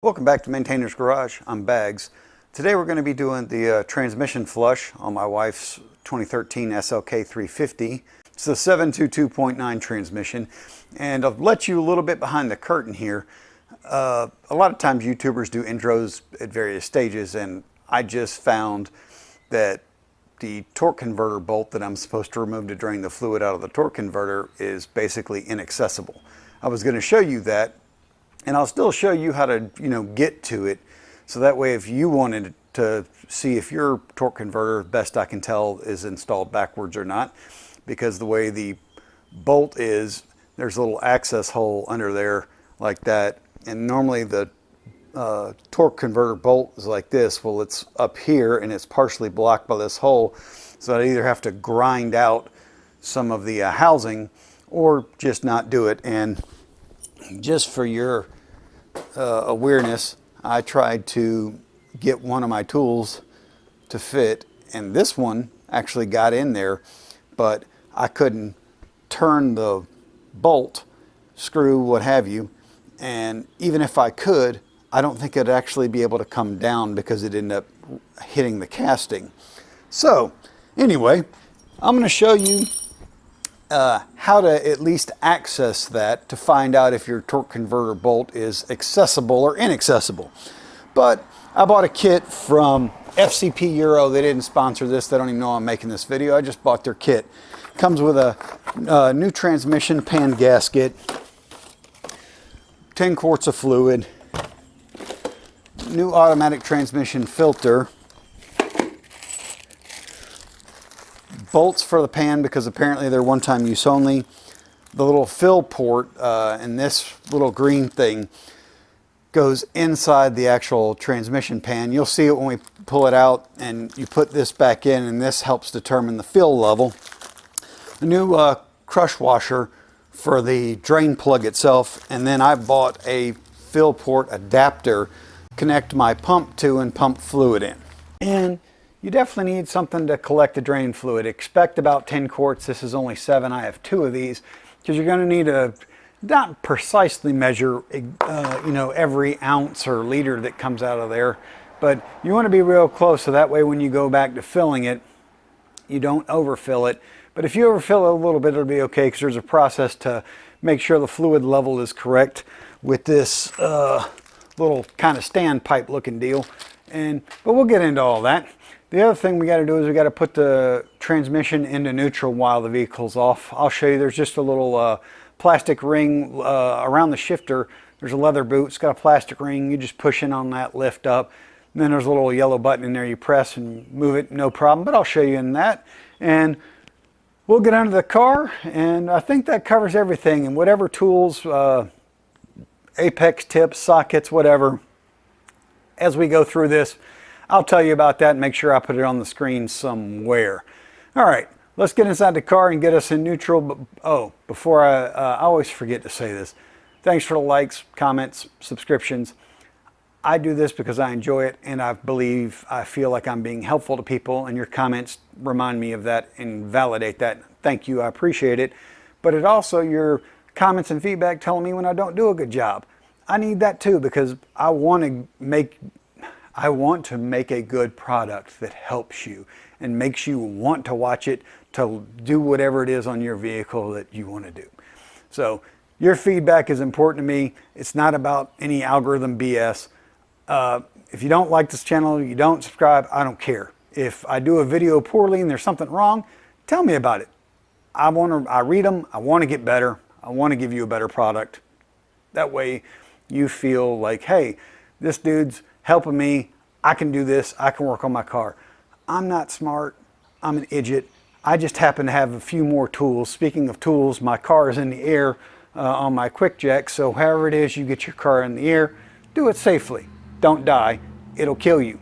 Welcome back to Maintainer's Garage. I'm Bags. Today we're going to be doing the transmission flush on my wife's 2013 SLK 350. It's the 722.9 transmission, and I'll let you a little bit behind the curtain here. A lot of times YouTubers do intros at various stages, and I just found that the torque converter bolt that I'm supposed to remove to drain the fluid out of the torque converter is basically inaccessible. I was going to show you that, and I'll still show you how to, get to it. So that way, if you wanted to see if your torque converter, best I can tell, is installed backwards or not, because the way the bolt is, there's a little access hole under there like that. And normally the torque converter bolt is like this. Well, it's up here and it's partially blocked by this hole. So I either have to grind out some of the housing or just not do it. And just for your awareness, I tried to get one of my tools to fit, and this one actually got in there, but I couldn't turn the bolt, screw, what have you, and even if I could, I don't think it'd actually be able to come down because it ended up hitting the casting. So anyway, I'm going to show you how to at least access that to find out if your torque converter bolt is accessible or inaccessible. But I bought a kit from FCP Euro. They didn't sponsor this. They don't even know I'm making this video. I just bought their kit. Comes with a new transmission pan gasket, 10 quarts of fluid, new automatic transmission filter, bolts for the pan because apparently they're one-time use only. The little fill port and this little green thing goes inside the actual transmission pan. You'll see it when we pull it out, and you put this back in, and this helps determine the fill level. The new crush washer for the drain plug itself, and then I bought a fill port adapter to connect my pump to and pump fluid in. And you definitely need something to collect the drain fluid. Expect about 10 quarts. This is only 7. I have 2 of these because you're going to need to not precisely measure, every ounce or liter that comes out of there, but you want to be real close so that way when you go back to filling it, you don't overfill it. But if you overfill it a little bit, it'll be okay because there's a process to make sure the fluid level is correct with this little kind of standpipe looking deal. But we'll get into all that. The other thing we got to do is we got to put the transmission into neutral while the vehicle's off. I'll show you. There's just a little plastic ring around the shifter. There's a leather boot. It's got a plastic ring. You just push in on that, lift up. And then there's a little yellow button in there. You press and move it, no problem. But I'll show you in that. And we'll get under the car. And I think that covers everything. And whatever tools, apex tips, sockets, whatever, as we go through this, I'll tell you about that and make sure I put it on the screen somewhere. All right, let's get inside the car and get us in neutral. But, before I always forget to say this. Thanks for the likes, comments, subscriptions. I do this because I enjoy it, and I feel like I'm being helpful to people, and your comments remind me of that and validate that. Thank you, I appreciate it. But it also, your comments and feedback telling me when I don't do a good job. I need that too because I want to make a good product that helps you and makes you want to watch it, to do whatever it is on your vehicle that you want to do. So your feedback is important to me. It's not about any algorithm BS. If you don't like this channel, you don't subscribe, I don't care. If I do a video poorly and there's something wrong, tell me about it. I read them, I want to get better. I want to give you a better product. That way you feel like, hey, this dude's helping me. I can do this. I can work on my car. I'm not smart. I'm an idiot. I just happen to have a few more tools. Speaking of tools, my car is in the air on my quick jack. So however it is you get your car in the air, do it safely. Don't die. It'll kill you.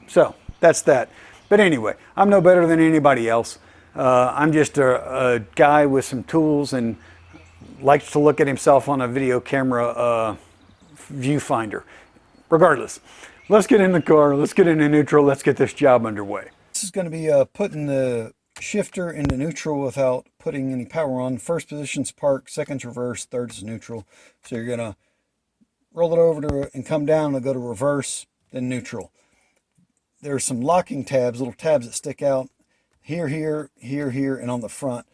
So that's that. But anyway, I'm no better than anybody else. I'm just a guy with some tools and likes to look at himself on a video camera viewfinder. Regardless, let's get in the car, let's get into neutral, let's get this job underway. This is going to be putting the shifter into neutral without putting any power on. First position's park, second's reverse, third's neutral. So you're going to roll it over to and come down, it'll go to reverse, then neutral. There's some locking tabs, little tabs that stick out here, here, here, here, and on the front.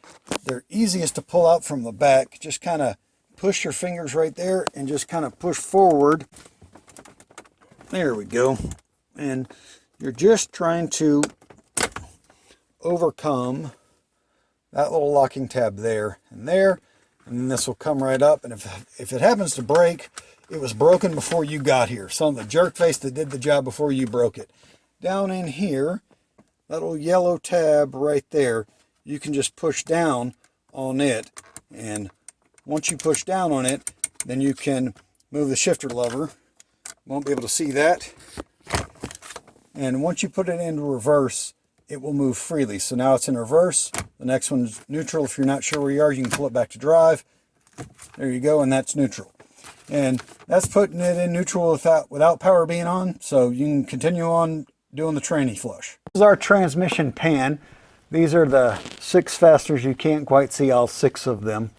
They're easiest to pull out from the back. Just kind of push your fingers right there and just kind of push forward. There we go. And you're just trying to overcome that little locking tab there, and then this will come right up. And if it happens to break, it was broken before you got here. Some of the jerk face that did the job before you broke it. Down in here, that little yellow tab right there, you can just push down on it, and once you push down on it, then you can move the shifter lever. Won't be able to see that. And once you put it into reverse, it will move freely. So now it's in reverse. The next one's neutral. If you're not sure where you are, you can pull it back to drive. There you go, and that's neutral. And that's putting it in neutral without power being on, so you can continue on doing the tranny flush. This is our transmission pan. These are the 6 fasteners. You can't quite see all 6 of them.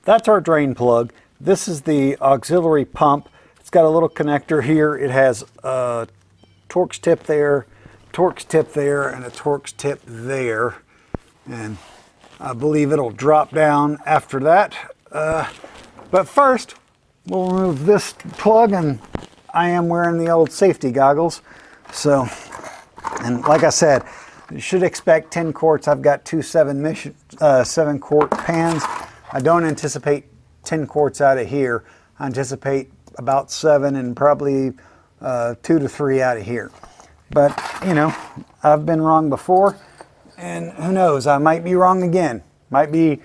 That's our drain plug. This is the auxiliary pump. It's got a little connector here. It has a Torx tip there, Torx tip there, and a Torx tip there. And I believe it'll drop down after that. But first, we'll remove this plug, and I am wearing the old safety goggles. So, and like I said, you should expect 10 quarts. I've got two 7-quart pans. I don't anticipate 10 quarts out of here. I anticipate about 7 and probably 2 to 3 out of here. But, you know, I've been wrong before, and who knows, I might be wrong again. Might be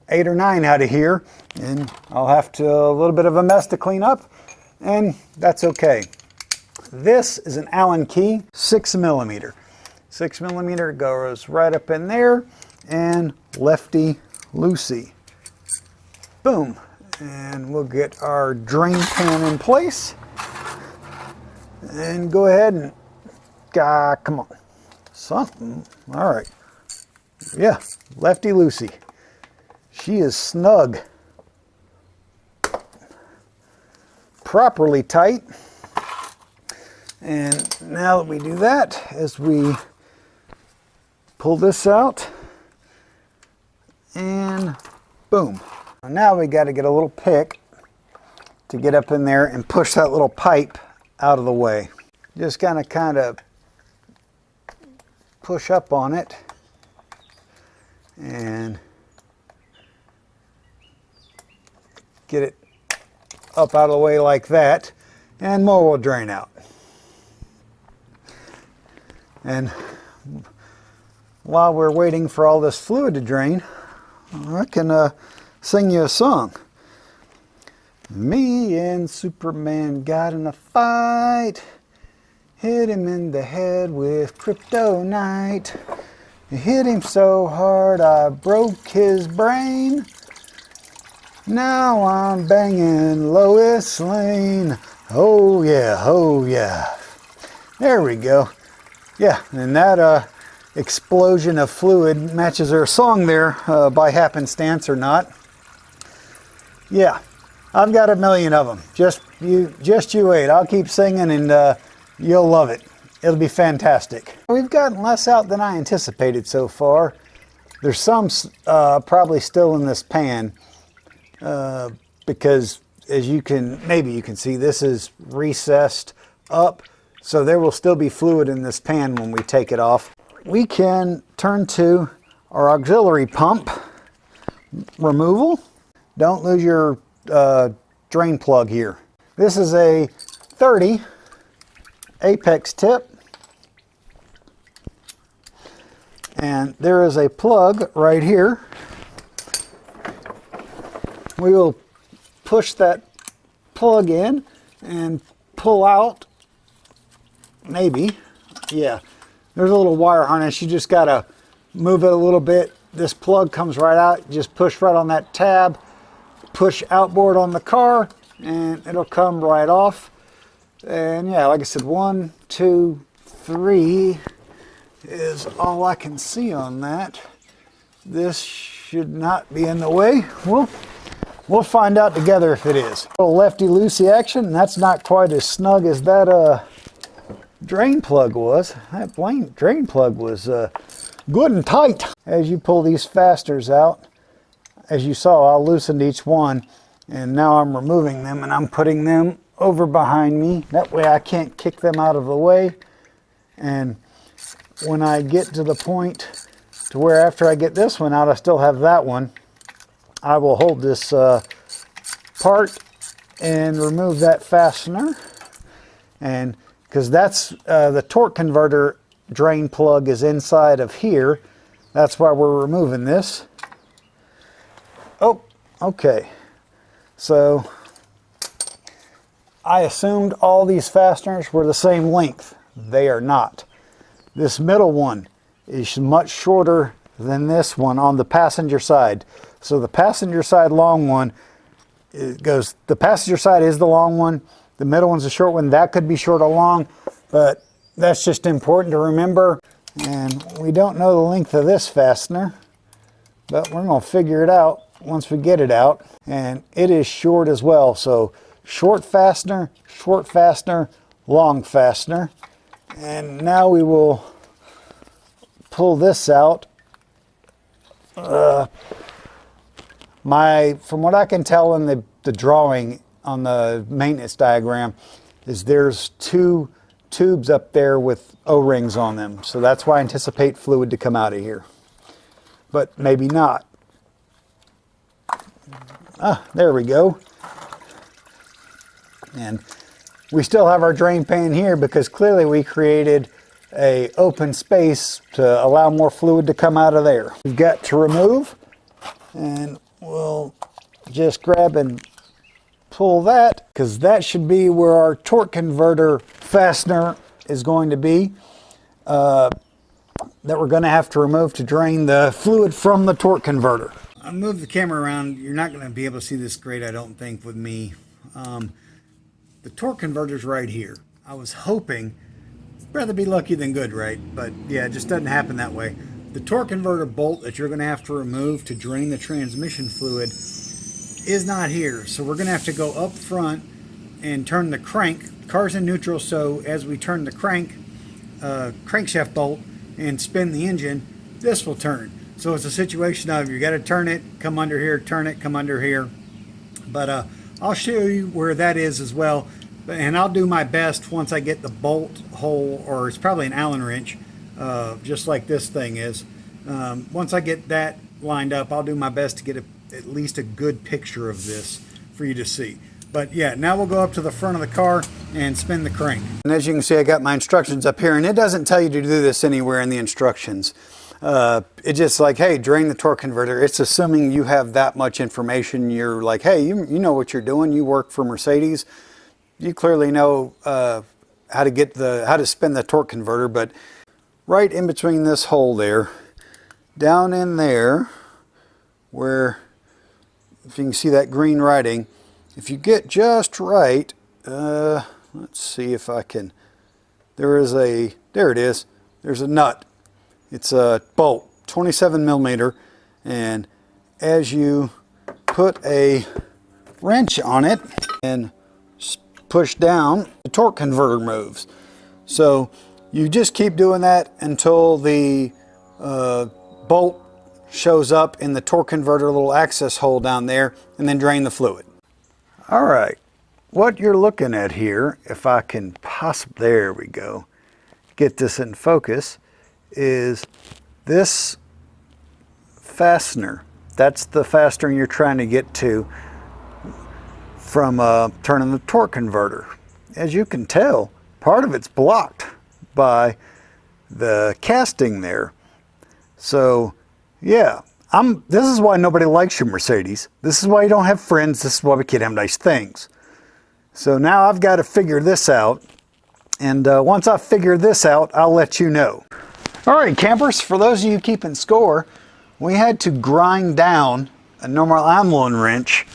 8 or 9 out of here, and I'll have a little bit of a mess to clean up, and that's okay. This is an Allen key, 6mm. 6mm goes right up in there, and lefty loosey. Boom. And we'll get our drain pan in place. And go ahead and, come on. Something. All right. Yeah, lefty loosey. She is snug. Properly tight. And now that we do that, as we pull this out, and boom. Now we got to get a little pick to get up in there and push that little pipe out of the way. Just kind of push up on it and get it up out of the way like that, and more will drain out. And while we're waiting for all this fluid to drain, I can sing you a song. Me and Superman got in a fight, hit him in the head with kryptonite. Hit him so hard I broke his brain. Now I'm banging Lois Lane. Oh yeah, oh yeah. There we go. Yeah, and that explosion of fluid matches their song there by happenstance or not. Yeah, I've got a million of them. Just you wait. I'll keep singing, and you'll love it. It'll be fantastic. We've gotten less out than I anticipated so far. There's some probably still in this pan because as maybe you can see, this is recessed up. So there will still be fluid in this pan when we take it off. We can turn to our auxiliary pump removal. Don't lose your drain plug here. This is a 30 apex tip. And there is a plug right here. We will push that plug in and pull out. Maybe, yeah. There's a little wire harness. You just gotta move it a little bit. This plug comes right out. Just push right on that tab, push outboard on the car, and it'll come right off. And yeah, like I said, 1, 2, 3 is all I can see on that. This should not be in the way. We'll We'll find out together if it is. A little lefty-loosey action, and that's not quite as snug as that drain plug was. That drain plug was good and tight. As you pull these fasteners out, as you saw, I loosened each one, and now I'm removing them and I'm putting them over behind me. That way I can't kick them out of the way. And when I get to the point to where after I get this one out, I still have that one, I will hold this part and remove that fastener. And because that's the torque converter drain plug is inside of here, that's why we're removing this. Oh, okay. So I assumed all these fasteners were the same length. They are not. This middle one is much shorter than this one on the passenger side. So the passenger side long one, the passenger side is the long one. The middle one's a short one. That could be short or long, but that's just important to remember. And we don't know the length of this fastener, but we're gonna figure it out once we get it out. And it is short as well. So short fastener, long fastener. And now we will pull this out. From what I can tell in the drawing on the maintenance diagram, is there's two tubes up there with O-rings on them. So that's why I anticipate fluid to come out of here. But maybe not. Ah, there we go. And we still have our drain pan here because clearly we created a open space to allow more fluid to come out of there. We've got to remove, and we'll just grab and pull that, because that should be where our torque converter fastener is going to be, that we're going to have to remove to drain the fluid from the torque converter. I'll move the camera around. You're not going to be able to see this great, I don't think, with me. The torque converter's right here. I was hoping, rather be lucky than good, right? But yeah, it just doesn't happen that way. The torque converter bolt that you're going to have to remove to drain the transmission fluid is not here. So we're going to have to go up front and turn the crank. Car's in neutral, so as we turn the crankshaft bolt and spin the engine, this will turn. So it's a situation of you got to turn it, come under here, turn it, come under here. But I'll show you where that is as well. And I'll do my best once I get the bolt hole, or it's probably an Allen wrench, just like this thing is. Once I get that lined up, I'll do my best to get at least a good picture of this for you to see. But yeah, now we'll go up to the front of the car and spin the crank. And as you can see, I got my instructions up here, and it doesn't tell you to do this anywhere in the instructions. It's just like, hey, drain the torque converter. It's assuming you have that much information. You're like, hey, you know what you're doing. You work for Mercedes. You clearly know how to spin the torque converter. But right in between this hole there, down in there, where, if you can see that green writing, if you get just right, let's see if I can, there it is, there's a nut. It's a bolt, 27 millimeter, and as you put a wrench on it and push down, the torque converter moves. So you just keep doing that until the bolt shows up in the torque converter little access hole down there, and then drain the fluid. All right, what you're looking at here, if I can possibly, there we go, get this in focus, is this fastener. That's the fastener you're trying to get to from turning the torque converter. As you can tell, part of it's blocked by the casting there. So yeah, this is why nobody likes your Mercedes. This is why you don't have friends. This is why we can't have nice things. So now I've got to figure this out. And once I figure this out, I'll let you know. All right, campers, for those of you keeping score, we had to grind down a normal Allen wrench,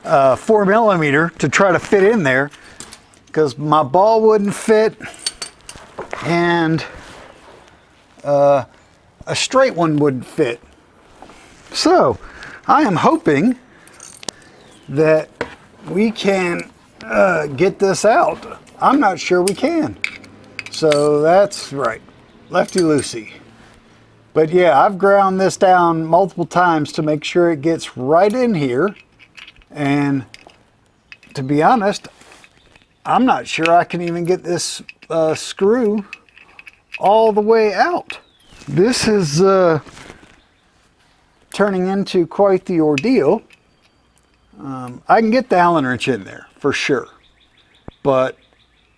4 millimeter, to try to fit in there, because my ball wouldn't fit, and a straight one wouldn't fit. So I am hoping that we can get this out. I'm not sure we can. So that's right, lefty loosey. But yeah, I've ground this down multiple times to make sure it gets right in here. And to be honest, I'm not sure I can even get this screw all the way out. This is turning into quite the ordeal. I can get the Allen wrench in there for sure, but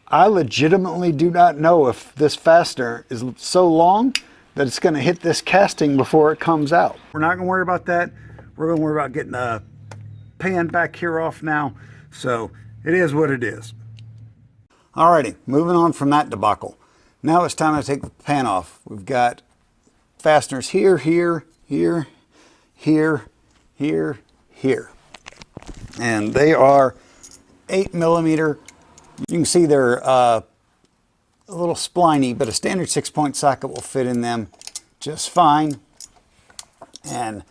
I legitimately do not know if this fastener is so long that it's going to hit this casting before it comes out. We're not going to worry about that. We're going to worry about getting the pan back here off now. So it is what it is. Alrighty, moving on from that debacle. Now it's time to take the pan off. We've got fasteners here, here, here, here, here, here. And they are 8mm. You can see they're a little spliny, but a standard 6-point socket will fit in them just fine. And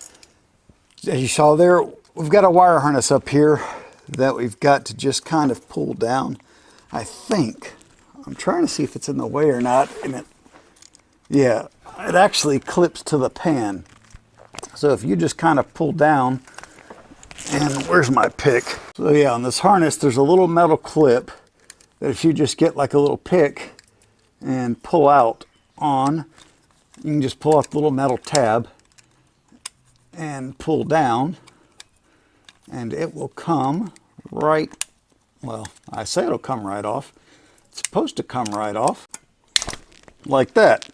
as you saw there, we've got a wire harness up here that we've got to just kind of pull down. I think, I'm trying to see if it's in the way or not, and yeah, it actually clips to the pan. So if you just kind of pull down, and where's my pick? So yeah, on this harness, there's a little metal clip that if you just get like a little pick and pull out on, you can just pull out the little metal tab and pull down, and it will come right, well, I say it'll come right off. It's supposed to come right off like that.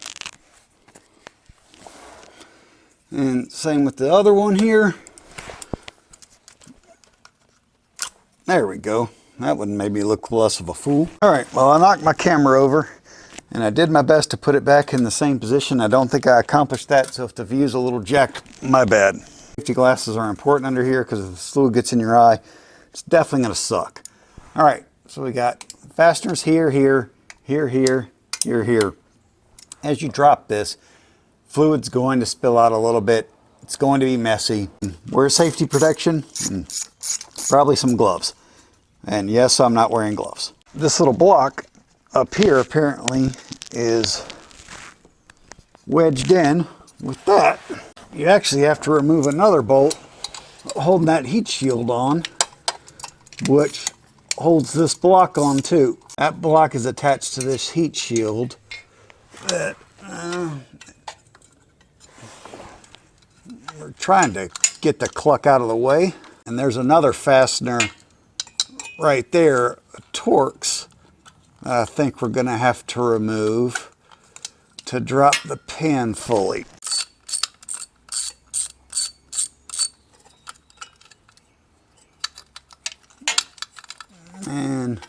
And same with the other one here. There we go. That would maybe look less of a fool. All right, well, I knocked my camera over and I did my best to put it back in the same position. I don't think I accomplished that, so if the view's a little jacked, my bad. Safety glasses are important under here because if the fluid gets in your eye, it's definitely gonna suck. All right, so we got fasteners here, here, here, here, here, here. As you drop this, fluid's going to spill out a little bit. It's going to be messy. Wear safety protection and probably some gloves. And yes, I'm not wearing gloves. This little block up here apparently is wedged in with that. You actually have to remove another bolt holding that heat shield on, which holds this block on too. That block is attached to this heat shield that we're trying to get the cluck out of the way. And there's another fastener right there, Torx, I think we're going to have to remove to drop the pan fully. And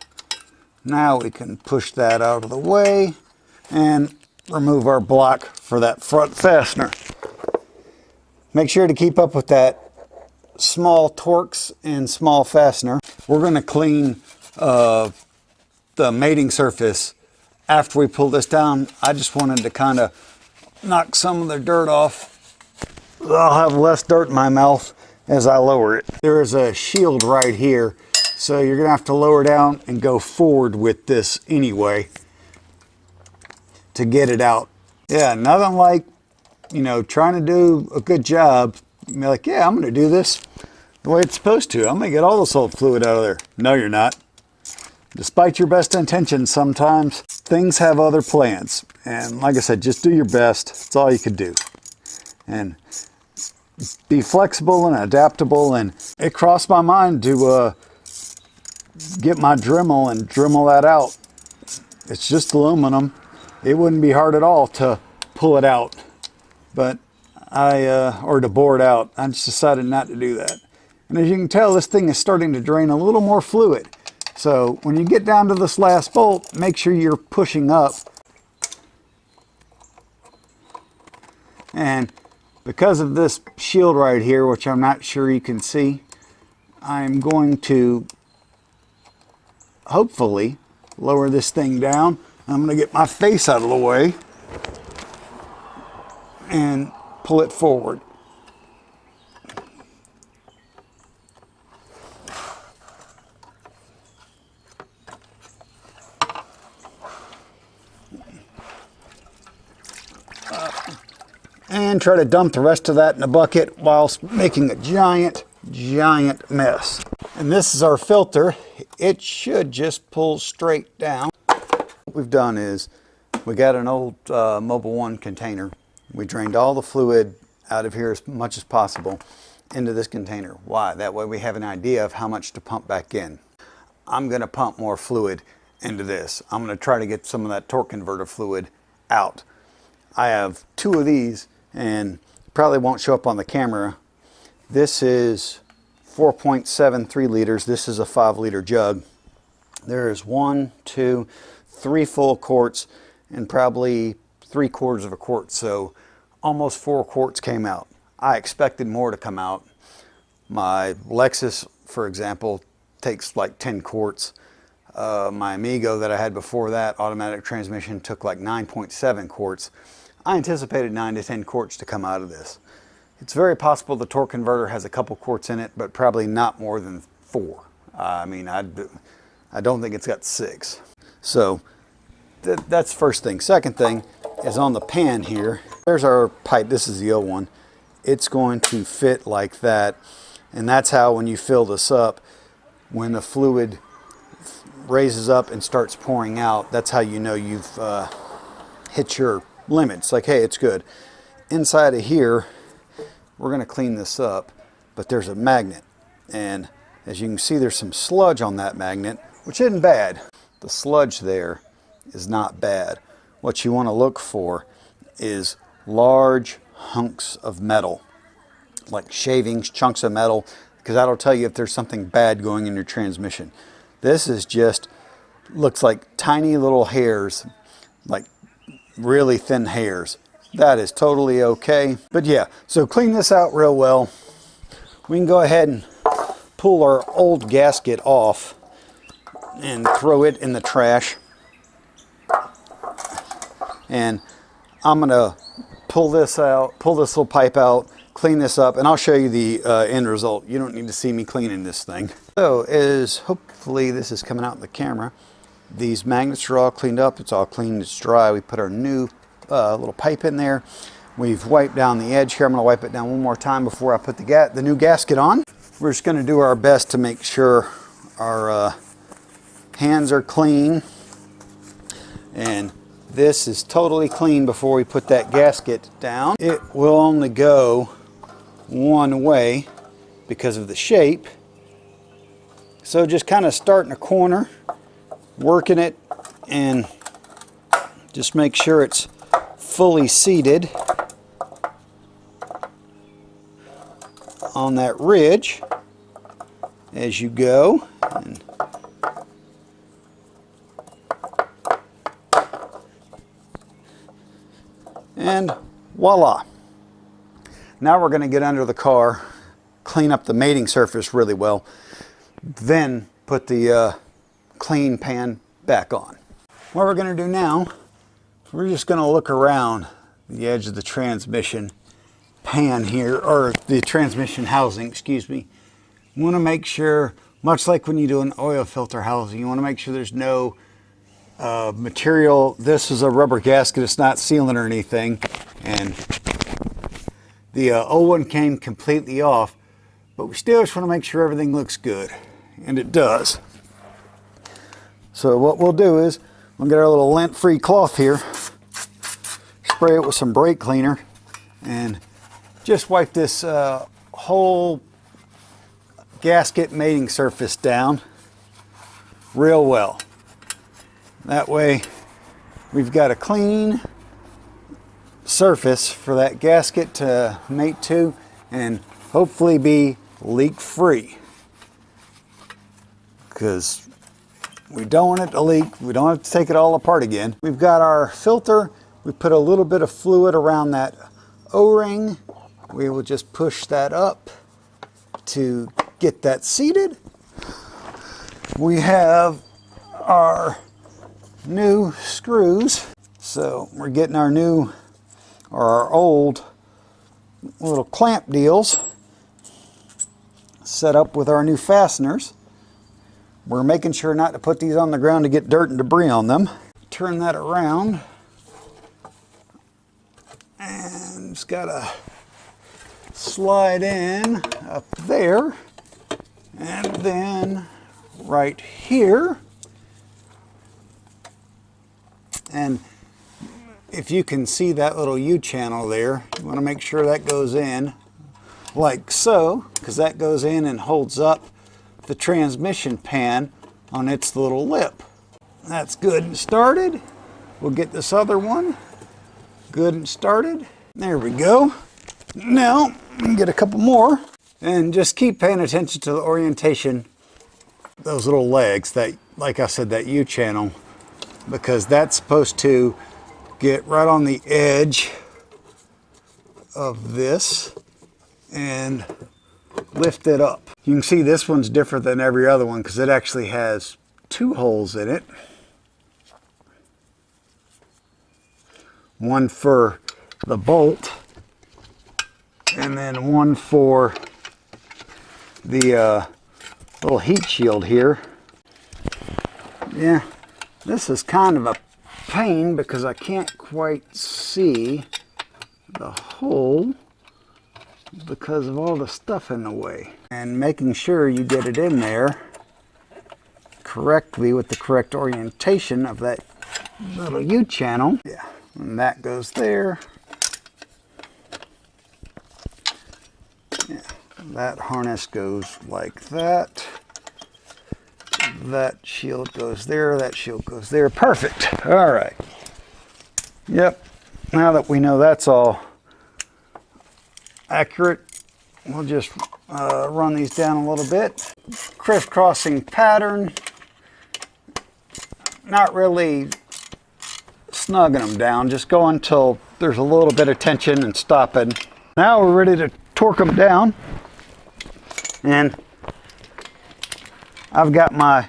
now we can push that out of the way and remove our block for that front fastener. Make sure to keep up with that small Torx and small fastener. We're going to clean the mating surface after we pull this down. I just wanted to kind of knock some of the dirt off. I'll have less dirt in my mouth as I lower it. There is a shield right here, so you're going to have to lower down and go forward with this anyway to get it out. Yeah, nothing like, you know, trying to do a good job. You're like, yeah, I'm going to do this the way it's supposed to. I'm going to get all the salt fluid out of there. No, you're not. Despite your best intentions, sometimes things have other plans. And like I said, just do your best. That's all you can do. And be flexible and adaptable. And it crossed my mind to get my Dremel and Dremel that out. It's just aluminum. It wouldn't be hard at all to pull it out. But or to bore it out. I just decided not to do that. And as you can tell, this thing is starting to drain a little more fluid. So when you get down to this last bolt, make sure you're pushing up. And because of this shield right here, which I'm not sure you can see, I'm going to hopefully lower this thing down. I'm going to get my face out of the way and pull it forward. and try to dump the rest of that in a bucket whilst making a giant mess. And this is our filter. It should just pull straight down. What we've done is we got an old Mobil 1 container. We drained all the fluid out of here as much as possible into this container. Why? That way we have an idea of how much to pump back in. I'm going to pump more fluid into this. I'm going to try to get some of that torque converter fluid out. I have 2 of these and probably won't show up on the camera. This is 4.73 liters. This is a 5-liter jug. There's 1, 2, 3 full quarts and probably 3/4 of a quart. So almost 4 quarts came out. I expected more to come out. My Lexus, for example, takes like 10 quarts. My Amigo that I had before that, automatic transmission, took like 9.7 quarts. I anticipated 9 to 10 quarts to come out of this. It's very possible the torque converter has a couple quarts in it, but probably not more than 4. I mean, I don't think it's got 6. So that's first thing. Second thing is on the pan here. There's our pipe. This is the old one. It's going to fit like that. And that's how, when you fill this up, when the fluid raises up and starts pouring out, that's how you know you've hit your limits. Like, hey, it's good. Inside of here, we're going to clean this up, but there's a magnet. And as you can see, there's some sludge on that magnet, which isn't bad. The sludge there is not bad. What you want to look for is large hunks of metal, like shavings, chunks of metal, because that'll tell you if there's something bad going in your transmission. This is just, looks like tiny little hairs, like really thin hairs. That is totally okay. But yeah, so clean this out real well. We can go ahead and pull our old gasket off and throw it in the trash. And I'm gonna pull this out, pull this little pipe out, clean this up, and I'll show you the end result. You don't need to see me cleaning this thing. So as hopefully this is coming out in the camera, these magnets are all cleaned up. It's all clean, it's dry. We put our new little pipe in there. We've wiped down the edge here. I'm gonna wipe it down one more time before I put the new gasket on. We're just gonna do our best to make sure our hands are clean. And this is totally clean before we put that gasket down. It will only go one way because of the shape. So just kind of start in a corner, working it, and just make sure it's fully seated on that ridge as you go. And voila. Now we're going to get under the car, clean up the mating surface really well, then put the clean pan back on. What we're going to do now, we're just going to look around the edge of the transmission pan here, or the transmission housing, excuse me. You want to make sure, much like when you do an oil filter housing, you want to make sure there's no material. This is a rubber gasket, it's not sealing or anything, and the old one came completely off, but we still just want to make sure everything looks good, and it does. So what we'll do is we'll get our little lint-free cloth here, spray it with some brake cleaner, and just wipe this whole gasket mating surface down real well. That way we've got a clean surface for that gasket to mate to and hopefully be leak free, because we don't want it to leak. We don't have to take it all apart again. We've got our filter. We put a little bit of fluid around that O-ring. We will just push that up to get that seated. We have our new screws. So we're getting our new, or our old little clamp deals set up with our new fasteners. We're making sure not to put these on the ground to get dirt and debris on them. Turn that around And it's got to slide in up there, and then right here. And if you can see that little U channel there, you want to make sure that goes in like so, because that goes in and holds up the transmission pan on its little lip. That's good and started. We'll get this other one good and started. There we go. Now we can get a couple more, and just keep paying attention to the orientation, those little legs, that, like I said, that U channel, because that's supposed to get right on the edge of this and lift it up. You can see this one's different than every other one because it actually has 2 holes in it. One for the bolt, and then one for the little heat shield here. Yeah, this is kind of a pain because I can't quite see the hole because of all the stuff in the way. And making sure you get it in there correctly with the correct orientation of that little U channel. Yeah, and that goes there. Yeah, that harness goes like that. That shield goes there, that shield goes there. Perfect. All right. Yep. Now that we know that's all accurate, we'll just run these down a little bit. Crisscrossing pattern. Not really snugging them down, just go until there's a little bit of tension and stopping. Now we're ready to torque them down, and I've got my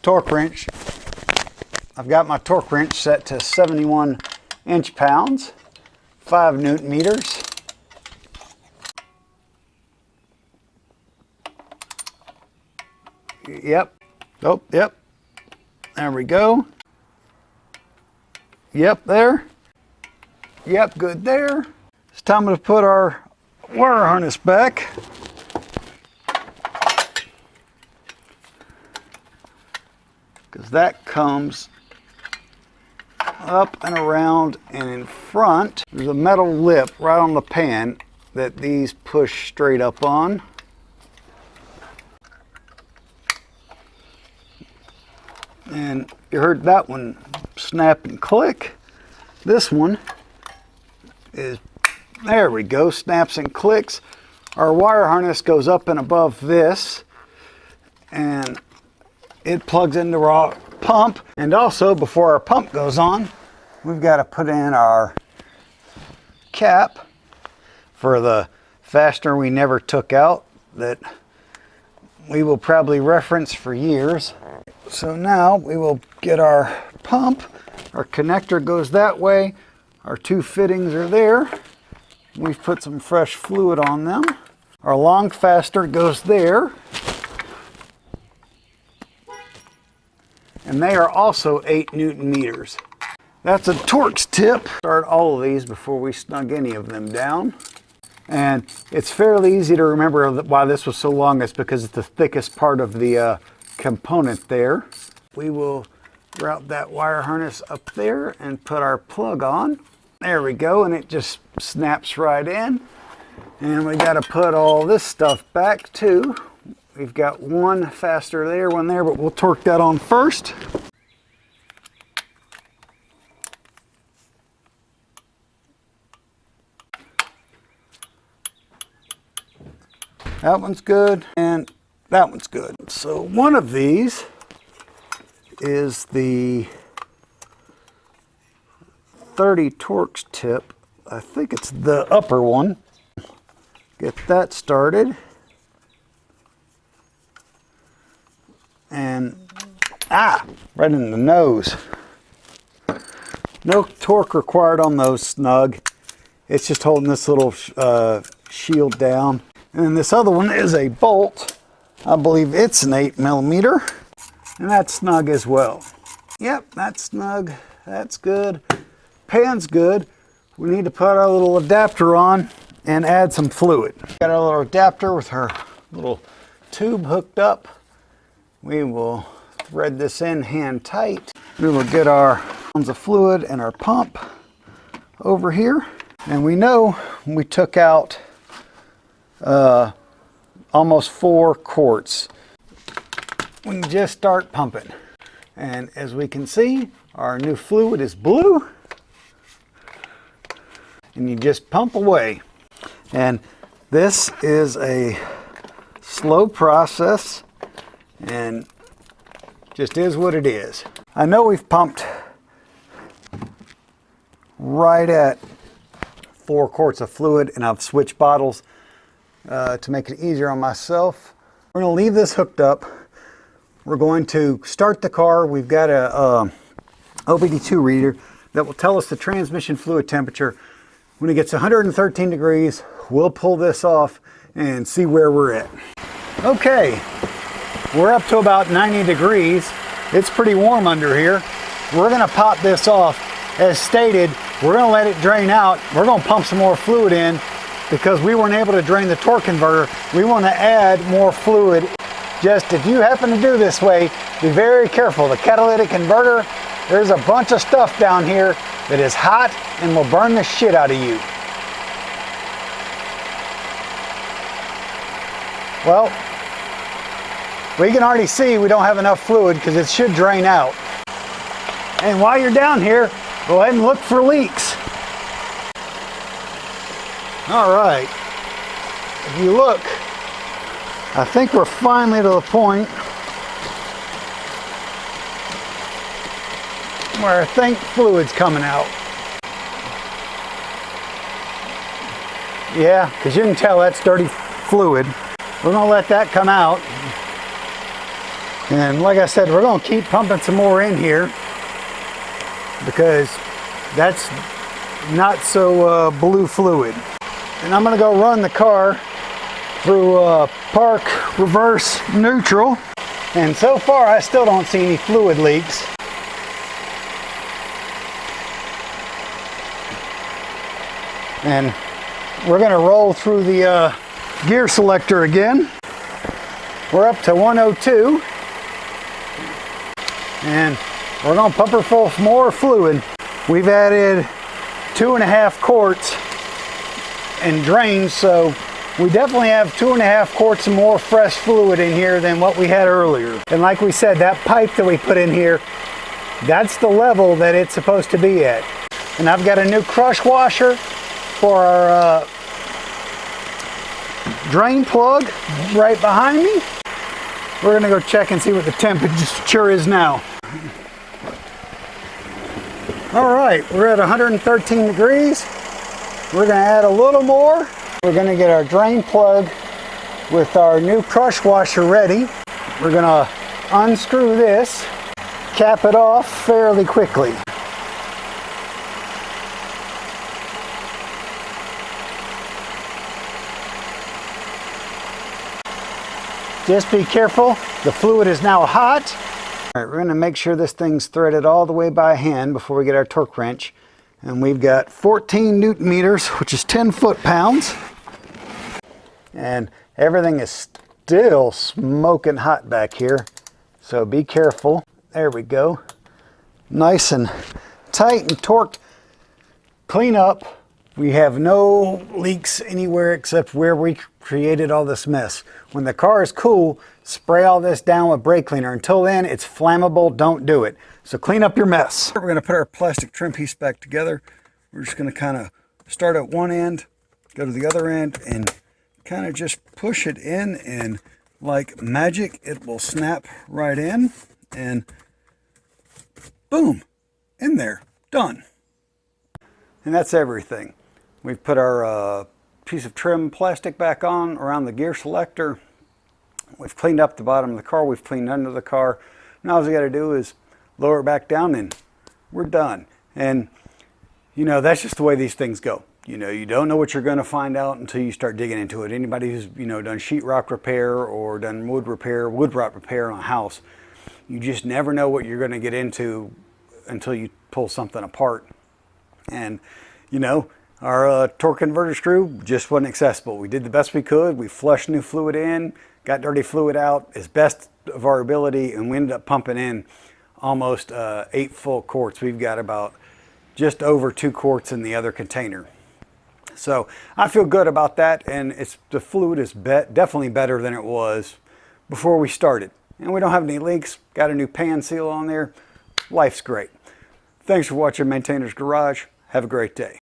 torque wrench. I've got my torque wrench set to 71 inch-pounds, 5 Newton meters. Yep. Oh, yep. There we go. Yep, there. Yep, good there. It's time to put our wire harness back. Because that comes up and around and in front. There's a metal lip right on the pan that these push straight up on. And you heard that one snap and click. This one is, there we go, snaps and clicks. Our wire harness goes up and above this, and it plugs into our pump. And also, before our pump goes on, we've got to put in our cap for the fastener we never took out that we will probably reference for years. So now we will get our pump. Our connector goes that way. Our 2 fittings are there. We've put some fresh fluid on them. Our long fastener goes there. And they are also 8 Newton meters. That's a Torx tip. Start all of these before we snug any of them down. And it's fairly easy to remember why this was so long. It's because it's the thickest part of the component there. We will route that wire harness up there and put our plug on. There we go, and it just snaps right in. And we got to put all this stuff back too. We've got one faster there, one there, but we'll torque that on first. That one's good, and that one's good. So one of these is the 30 Torx tip. I think it's the upper one. Get that started. And, right in the nose. No torque required on those snug. It's just holding this little shield down. And then this other one is a bolt. I believe it's an 8mm. And that's snug as well. Yep, that's snug. That's good. Pan's good. we need to put our little adapter on and add some fluid. Got our little adapter with her little tube hooked up. We will thread this in hand tight. We will get our pounds of fluid and our pump over here. And we know we took out almost 4 quarts. We can just start pumping. And as we can see, our new fluid is blue. And you just pump away. And this is a slow process and just is what it is. I know we've pumped right at 4 quarts of fluid, and I've switched bottles to make it easier on myself. We're going to leave this hooked up. We're going to start the car. We've got a OBD2 reader that will tell us the transmission fluid temperature. When it gets 113 degrees, we'll pull this off and see where we're at. Okay, we're up to about 90 degrees. It's pretty warm under here. We're gonna pop this off. As stated, we're gonna let it drain out. We're gonna pump some more fluid in because we weren't able to drain the torque converter. We wanna add more fluid. Just if you happen to do this way, be very careful. The catalytic converter, there's a bunch of stuff down here that is hot and will burn the shit out of you. Well, we can already see we don't have enough fluid because it should drain out. And while you're down here, go ahead and look for leaks. All right, if you look, I think we're finally to the point where I think fluid's coming out. Yeah, because you can tell that's dirty fluid. We're gonna let that come out. And like I said, we're gonna keep pumping some more in here because that's not so blue fluid. And I'm gonna go run the car through park reverse neutral. And so far, I still don't see any fluid leaks. And we're gonna roll through the gear selector again. We're up to 102. And we're gonna pump her full of more fluid. We've added 2.5 quarts and drains, so we definitely have 2.5 quarts of more fresh fluid in here than what we had earlier. And like we said, that pipe that we put in here, that's the level that it's supposed to be at. And I've got a new crush washer for our drain plug right behind me. We're gonna go check and see what the temperature is now. All right, we're at 113 degrees. We're gonna add a little more. We're gonna get our drain plug with our new crush washer ready. We're gonna unscrew this, cap it off fairly quickly. Just be careful, the fluid is now hot. All right, we're gonna make sure this thing's threaded all the way by hand before we get our torque wrench. And we've got 14 Newton meters, which is 10 foot-pounds. And everything is still smoking hot back here, so be careful. There we go. Nice and tight and torqued. Clean up. We have no leaks anywhere except where we created all this mess. When the car is cool, spray all this down with brake cleaner. Until then, it's flammable, don't do it. So clean up your mess. We're gonna put our plastic trim piece back together. We're just gonna kind of start at one end, go to the other end, and kind of just push it in, and like magic, it will snap right in, and boom, in there, done. And that's everything. We've put our piece of trim plastic back on around the gear selector. We've cleaned up the bottom of the car. We've cleaned under the car. Now all we got to do is lower it back down and we're done. And you know, that's just the way these things go. You know, you don't know what you're going to find out until you start digging into it. Anybody who's, you know, done sheetrock repair or done wood repair, wood rot repair on a house, you just never know what you're going to get into until you pull something apart. And you know, our torque converter screw just wasn't accessible. We did the best we could. We flushed new fluid in, got dirty fluid out as best of our ability, and we ended up pumping in almost 8 full quarts. We've got about just over 2 quarts in the other container. So I feel good about that, and the fluid is definitely better than it was before we started. And we don't have any leaks, got a new pan seal on there. Life's great. Thanks for watching Maintainer's Garage. Have a great day.